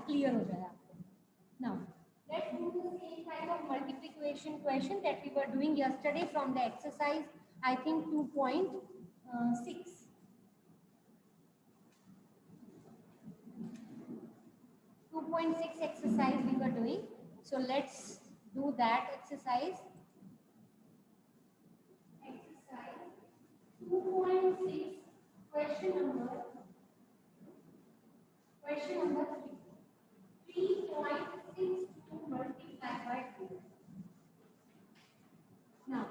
Clear हो जाए आपको. Now let's do the same kind of multiplication question that we were doing yesterday from the exercise, I think 2.6. 2.6 exercise we were doing. So let's do that exercise. Exercise 2.6, question number 3. 3.62 multiplied by 2. Now,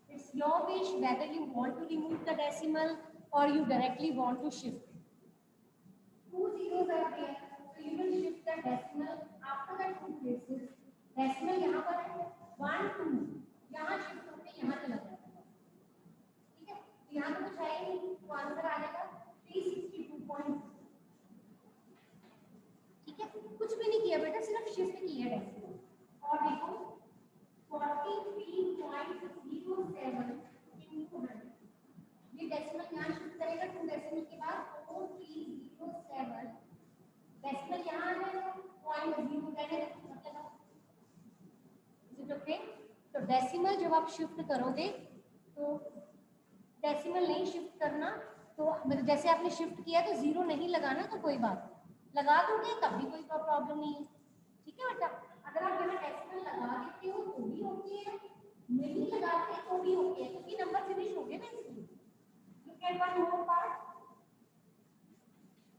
it's your wish whether you want to remove the decimal or you directly want to shift it. 2 zeros are there, so you will shift the decimal after the 2 places. Decimal यहाँ पर है 1 2, यहाँ shift होके यहाँ चला जाता है. ठीक है, तो यहाँ तो कुछ है ही नहीं, तो आंसर आ जाएगा 362. ठीक है, कुछ भी नहीं किया बेटा, सिर्फ शिफ्ट किया डेसिमल. और देखो 43.07 into 100. ये डेसिमल यहाँ शिफ्ट करेगा 2 डेसिमल के बाद 4307. डेसिमल यहाँ आ जाएगा 0.0 मतलब. Is it okay? तो डेसिमल जब आप शिफ्ट करोगे तो डेसिमल नहीं शिफ्ट करना. तो जैसे आपने शिफ्ट किया तो 0 नहीं लगाना, तो कोई बात नहीं, लगा दोगे तब भी कोई प्रॉब्लम नहीं है. ठीक है बेटा, अगर आप यहाँ डेसिमल लगा देते हो तो भी ओके है, नहीं लगाते तो भी ओके है, क्योंकि नंबर फिनिश हो गए ना इसलिए. Look at one more part.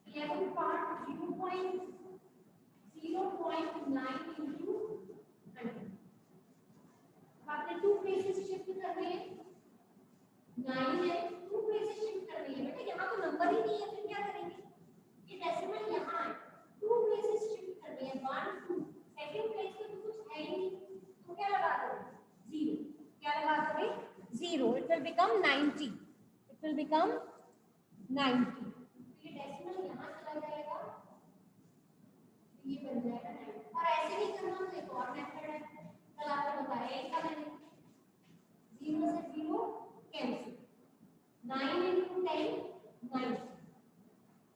11 part 0.09 into 100. आपने 2 प्लेसेस शिफ्ट करने हैं, 9 है, 2 प्लेसेस शिफ्ट करने हैं बेटा. यहाँ तो नंबर ही नहीं है, फिर क्या करेंगे? ये डेसिमल यहाँ है, 2 प्लेसेस शिफ्ट करने हैं 1 2. सेकंड प्लेस पे तो कुछ है ही नहीं, तो क्या लगा दोगे? 0. क्या लगा दोगे? 0. It will become 90. It will become 90. ये डेसिमल यहाँ चला जाएगा, ये बन जाएगा 90. और ऐसे नहीं करना, तो एक और मेथड है, कल आपको बताया इसका मैंने. 0 से 0 cancel, 9 into 10 9.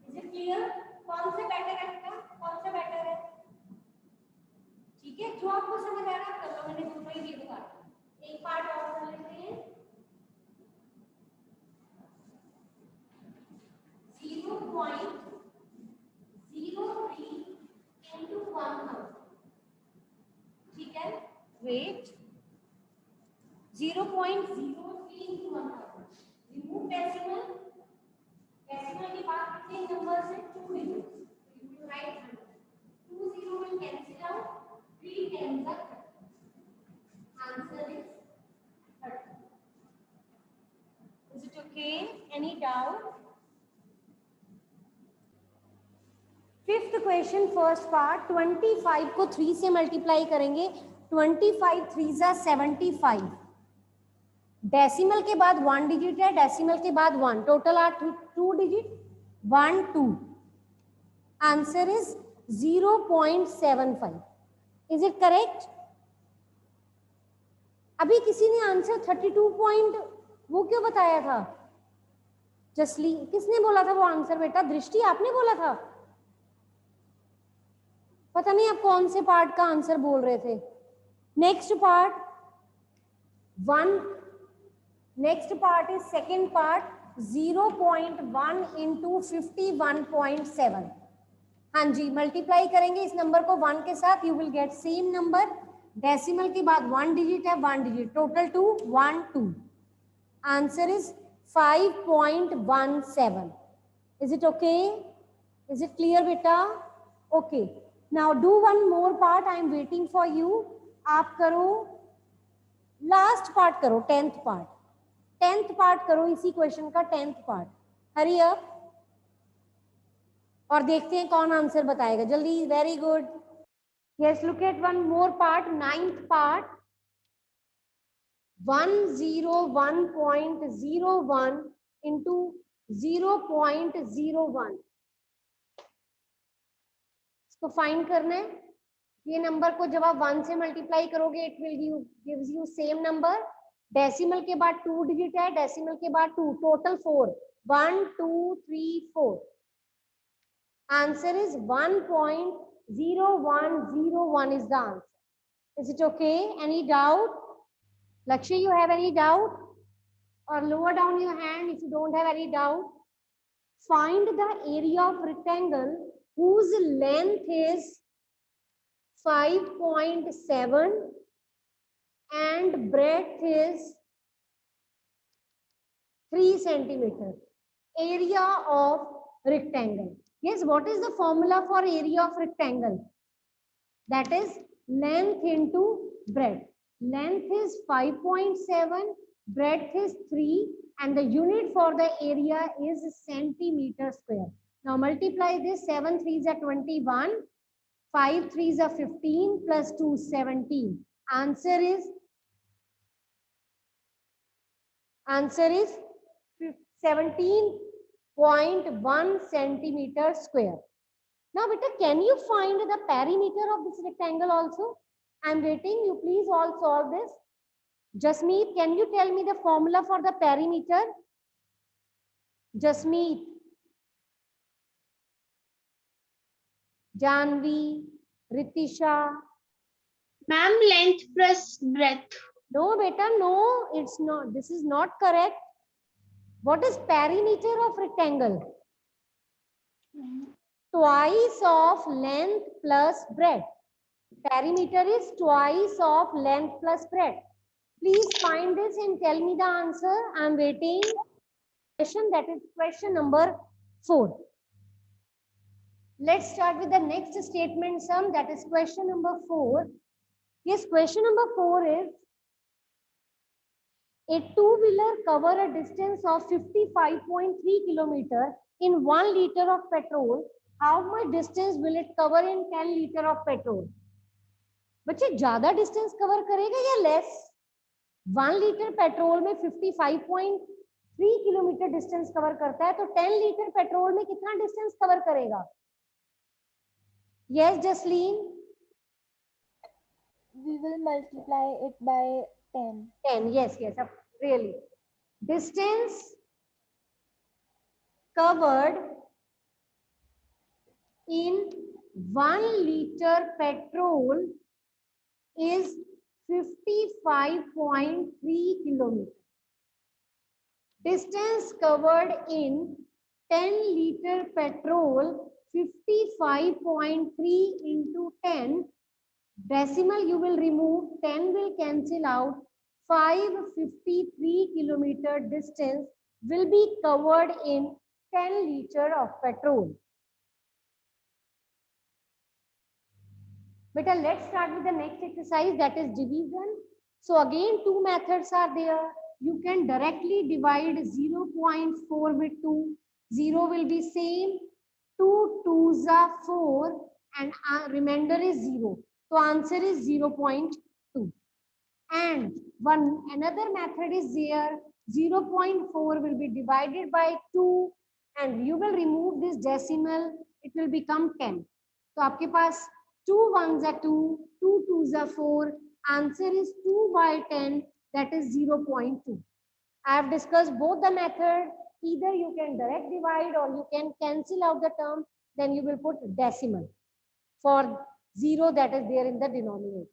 Is it clear? कौन सा बेटर है बेटा? कौन सा बेटर है? ठीक है, जो आपको समझ आ रहा है कर लो. मैंने दोनों ही बता दिया. एक पार्ट और कर लेते हैं. 0.03 into 1000. ठीक है, wait. 0.03 into 1000. Remove decimal. Decimal के बाद कितने नंबर्स हैं? 2 digits. You will write 100. 2 0 will cancel out. 3 10s are 30. Answer is 30. Is it okay? Any doubt? Fifth question first part. 25 को 3 से मल्टीप्लाई करेंगे. 25 3 जा 75. डेसिमल के बाद 1 डिजिट है, डेसिमल के बाद 1, total are 2 digit. 1 2. Answer is 0.75. Is it correct? अभी किसी ने आंसर 32 पॉइंट वो क्यों बताया था? जसली, किसने बोला था वो आंसर बेटा? दृष्टि, आपने बोला था? पता नहीं आप कौन से पार्ट का आंसर बोल रहे थे. Next part 1. Next part is second part. 0.1 into 51.7. हाँ जी, मल्टीप्लाई करेंगे इस नंबर को 1 के साथ, you will get same number. Decimal के बाद 1 डिजिट है, 1 digit, total 2 1 2. Answer is 5.17. Is it okay? Is it clear बेटा? Okay, now do one more part. I am waiting for you. आप करो लास्ट पार्ट, करो 10th पार्ट. 10th पार्ट करो इसी question का 10th पार्ट. Hurry up. और देखते हैं कौन आंसर बताएगा जल्दी. Very good. Yes, look at one more part. 9th part. 101.01 into 0.01. इसको फाइंड करना है. ये नंबर को जब आप 1 से मल्टीप्लाई करोगे it will gives you same number. Decimal के बाद 2 डिजिट है, डेसिमल के बाद 2, total 4. 1 2 3 4. Answer is 1.0101 is the answer. Is it okay? Any doubt? Lakshya, you have any doubt? Or lower down your hand if you don't have any doubt. Find the area of rectangle whose length is 5.7 and breadth is 3 centimeter. Area of rectangle. Yes, what is the formula for area of rectangle? That is length into breadth. Length is 5.7, breadth is 3, and the unit for the area is centimeter square. Now multiply this, 7 3s are 21, 5 3s are 15, plus 2 17. Answer is 17.1 centimeter square. Now, beta, can you find the perimeter of this rectangle also? I'm waiting. You please all solve this. Jasmeet, can you tell me the formula for the perimeter? Jasmeet. Janvi, Ritisha. Ma'am, length plus breadth. No, beta, no, it's not. This is not correct. What is perimeter of rectangle? Twice of length plus breadth. Perimeter is twice of length plus breadth. Please find this and tell me the answer. I am waiting. Question, that is question number 4. Let's start with the next statement sum, that is question number 4. Yes, question number 4 is a two-wheeler cover a distance of 55.3 kilometer in 1 liter of petrol. How much distance will it cover in 10 liter of petrol? बच्चे ज्यादा distance cover करेगा या less? 1 litre petrol में 55.3 kilometre distance cover करता है, तो 10 litre petrol में कितना डिस्टेंस कवर करेगा? Yes Jasleen, we will multiply it by 10. 10, yes, really. Distance covered in 1 liter petrol is 55.3 kilometers. Distance covered in 10 liter petrol, 55.3 into 10. Decimal you will remove, 10 will cancel out. 553 kilometer distance will be covered in 10 liter of petrol. Beta, let's start with the next exercise, that is division. So again, two methods are there. You can directly divide 0.4 with 2. 0 will be same. 2 2s are 4 and remainder is 0. So answer is 0.2. And another method is there. 0.4 will be divided by 2 and you will remove this decimal. It will become 10. So आपके पास 2 1s are 2, 2 2s are 4. Answer is 2 by 10, that is 0.2. I have discussed both the method. Either you can direct divide or you can cancel out the term. Then you will put decimal for 0 that is there in the denominator.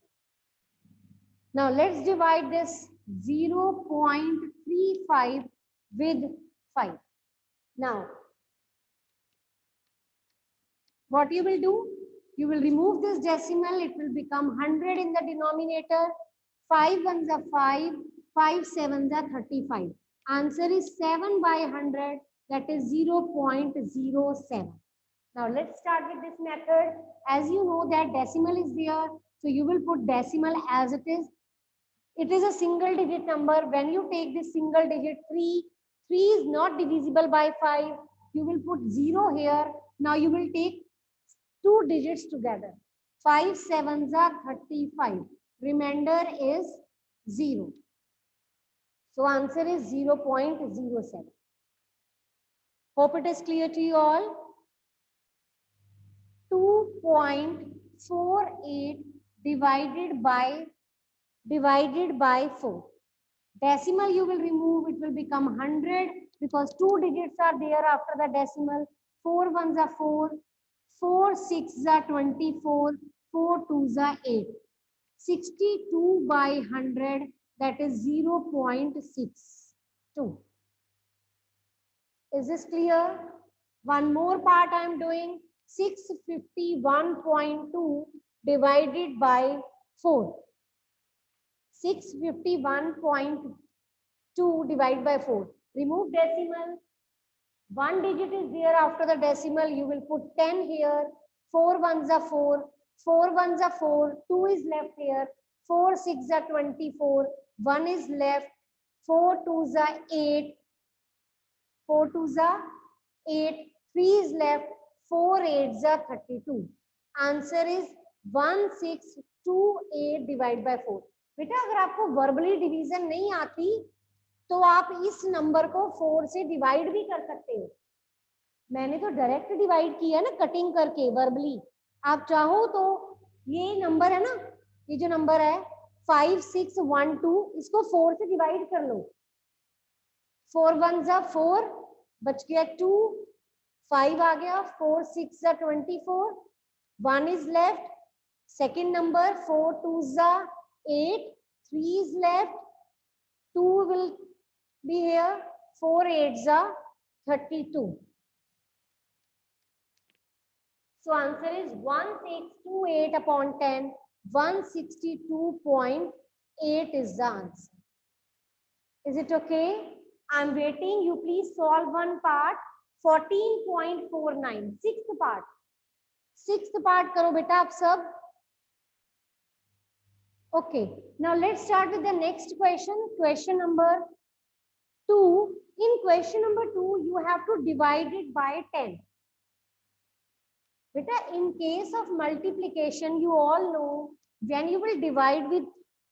Now let's divide this 0.35 with 5. Now, what you will do? You will remove this decimal, it will become 100 in the denominator. 5 1s are 5, 5 7s are 35. Answer is 7 by 100, that is 0.07. Now let's start with this method. As you know that decimal is there, so you will put decimal as it is. It is a single digit number. When you take this single digit 3 is not divisible by 5. You will put 0 here. Now you will take 2 digits together. 5 7s are 35. Remainder is 0. So answer is 0.07. Hope it is clear to you all. 2.48 divided by 4. Decimal you will remove, it will become 100 because 2 digits are there after the decimal. 4 1s are 4. 4 6 are 24, 4 2s are 8. 62 by 100, that is 0.62. Is this clear? One more part I am doing. 651.2 divided by 4. 651.2 divided by 4. Remove decimal. One digit is there after the decimal. You will put 10 here. 4 ones are 4. 4 ones are 4. 2 is left here. 4 6 are 24. 1 is left. 4 2s are 8. 4 2s are 8. 3 is left. 4 8s are 32. Answer is 1628 divided by 4. बेटा अगर आपको verbally division नहीं आती तो आप इस number को 4 से डिवाइड भी कर सकते हो. मैंने तो डायरेक्ट डिवाइड किया ना कटिंग करके वर्बली. आप चाहो तो ये नंबर है ना, ये जो नंबर है 5612, इसको 4 से डिवाइड कर लो. 4 1s are 4, बच गया 2, 5 आ गया, 4 6 are 24, 1 is left. Second number 4 2s are 8, 3 is left, 2 will be here, 4 8s are 32. So answer is 1628 upon 10, 162.8 is the answer. Is it okay? I'm waiting. You please solve one part. 14.49. Sixth part करो बेटा आप सब. Okay. Now let's start with the next question. Question number 2. In question number 2, you have to divide it by 10. Beta, in case of multiplication, you all know when you will divide with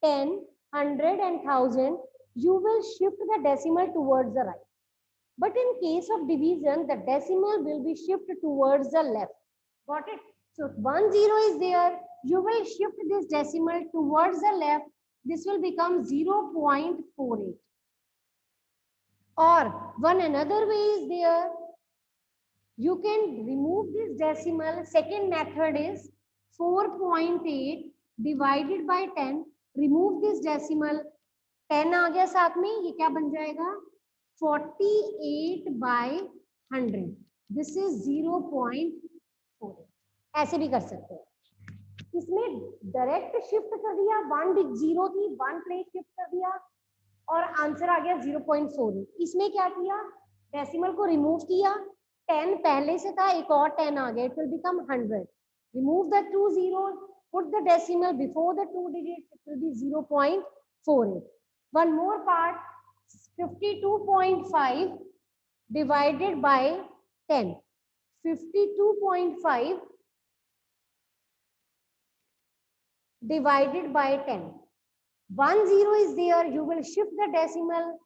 10, 100 and 1000, you will shift the decimal towards the right. But in case of division, the decimal will be shifted towards the left. Got it? So 10 is there. You will shift this decimal towards the left. This will become 0.48. Or one another way is there. You can remove this decimal. Second method is 4.8 divided by 10. Remove this decimal. 10 आ गया साथ में, ये क्या बन जाएगा 48 by 100. This is 0.4. ऐसे भी कर सकते हैं. इसमें डायरेक्ट शिफ्ट कर दिया, 1 0 थी, 1 प्लेस शिफ्ट कर दिया और आंसर आ गया 0.4. इसमें क्या किया, डेसिमल को रिमूव किया, 10 पहले से था, एक और 10 आ गया, it will become 100. Remove the 2 zeros, put the decimal before the 2 digits, it will be 0.48. One more part, 52.5 divided by 10. 52.5 divided by 10. 1 0 is there, you will shift the decimal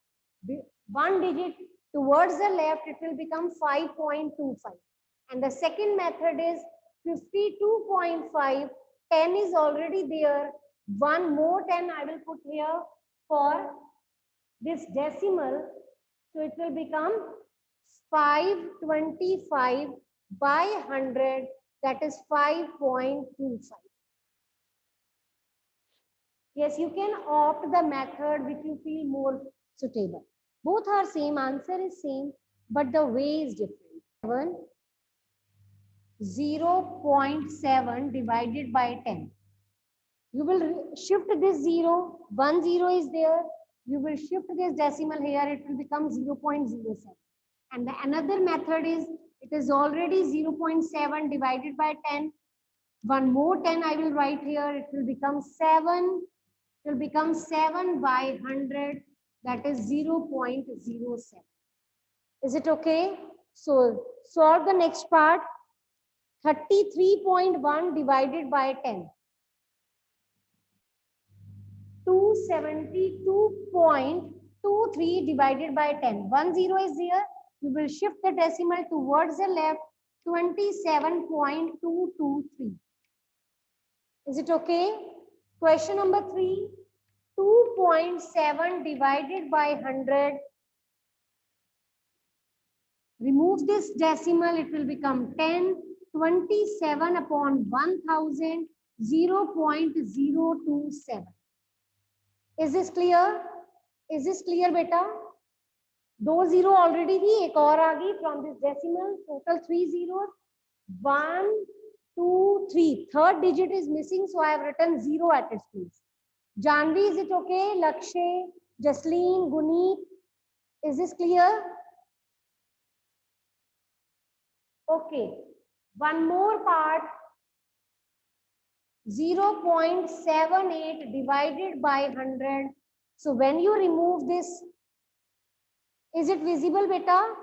1 digit towards the left, it will become 5.25. And the second method is 52.5, 10 is already there, one more 10 I will put here for this decimal, so it will become 525 by 100, that is 5.25. Yes, you can opt the method which you feel more suitable. Both are same, answer is same, but the way is different. 0.7 divided by 10. You will shift this 0, 1 0 is there. You will shift this decimal here, it will become 0.07. And the another method is, it is already 0.7 divided by 10. One more 10 I will write here, it will become 7. It will become 7 by 100, that is 0.07. Is it okay? So solve the next part. 33.1 divided by 10. 272.23 divided by 10. 1 0 is there. You will shift the decimal towards the left. 27.223. Is it okay? Question number 3. 2.7 divided by 100. Remove this decimal, it will become 10. 27 upon 1000, 0.027. Is this clear? Is this clear, beta? 2 0 already थी, एक और आ गई from this decimal. Total 3 zeros. 1, 2, 3. Third digit is missing, so I have written 0 at its place. Janvi, is it okay? Lakshay, Jasleen, Guneet, is this clear? Okay. One more part. 0.78 divided by 100. So when you remove this, is it visible, beta?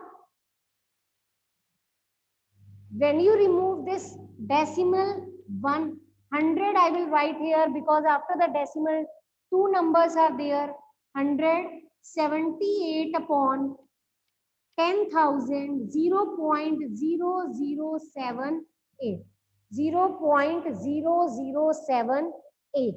When you remove this decimal 100, I will write here because after the decimal, two numbers are there. 178 upon 10,000, 0.0078. 0.0078.